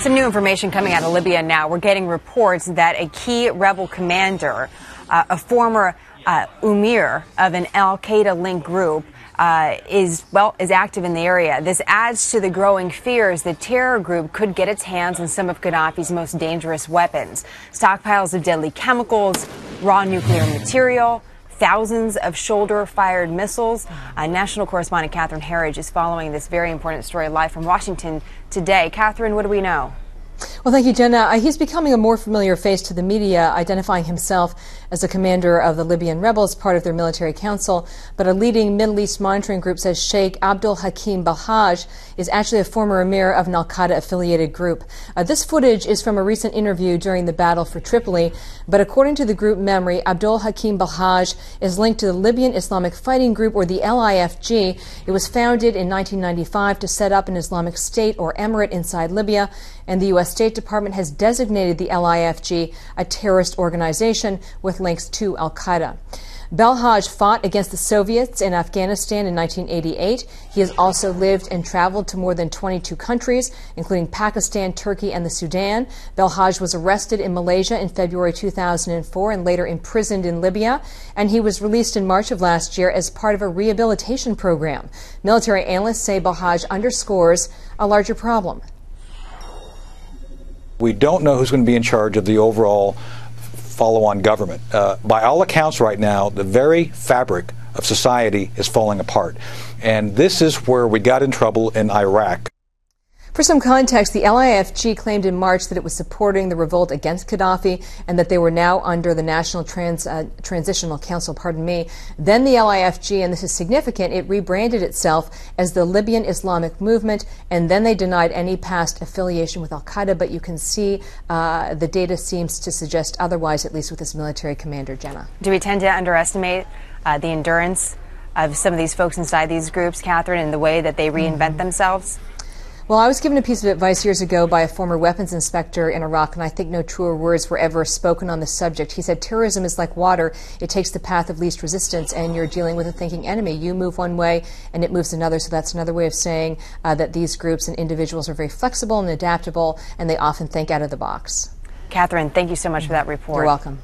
Some new information coming out of Libya now. We're getting reports that a key rebel commander, a former Umir of an al-Qaeda-linked group, is active in the area. This adds to the growing fears the terror group could get its hands on some of Qaddafi's most dangerous weapons. Stockpiles of deadly chemicals, raw nuclear material, thousands of shoulder-fired missiles. National correspondent Catherine Herridge is following this very important story live from Washington today. Catherine, what do we know? Well, thank you, Jenna. He's becoming a more familiar face to the media, identifying himself as the commander of the Libyan rebels, part of their military council. But a leading Middle East monitoring group says Sheikh Abdul Hakim Balhaj is actually a former emir of an al-Qaeda-affiliated group. This footage is from a recent interview during the battle for Tripoli. But according to the group memory, Abdul Hakim Balhaj is linked to the Libyan Islamic Fighting Group, or the LIFG. It was founded in 1995 to set up an Islamic state or emirate inside Libya. And the U.S. State Department has designated the LIFG a terrorist organization with links to al-Qaeda. Balhaj fought against the Soviets in Afghanistan in 1988. He has also lived and traveled to more than 22 countries, including Pakistan, Turkey, and the Sudan. Balhaj was arrested in Malaysia in February 2004 and later imprisoned in Libya. And he was released in March of last year as part of a rehabilitation program. Military analysts say Balhaj underscores a larger problem. We don't know who's going to be in charge of the overall follow-on government. By all accounts right now, the very fabric of society is falling apart. And this is where we got in trouble in Iraq. For some context, the LIFG claimed in March that it was supporting the revolt against Qaddafi and that they were now under the National Transitional Council, Then the LIFG, and this is significant, it rebranded itself as the Libyan Islamic Movement, and then they denied any past affiliation with al-Qaeda, but you can see the data seems to suggest otherwise, at least with this military commander, Jenna. Do we tend to underestimate the endurance of some of these folks inside these groups, Catherine, and the way that they reinvent themselves? Well, I was given a piece of advice years ago by a former weapons inspector in Iraq, and I think no truer words were ever spoken on this subject. He said, terrorism is like water. It takes the path of least resistance, and you're dealing with a thinking enemy. You move one way, and it moves another. So that's another way of saying that these groups and individuals are very flexible and adaptable, and they often think out of the box. Catherine, thank you so much for that report. You're welcome.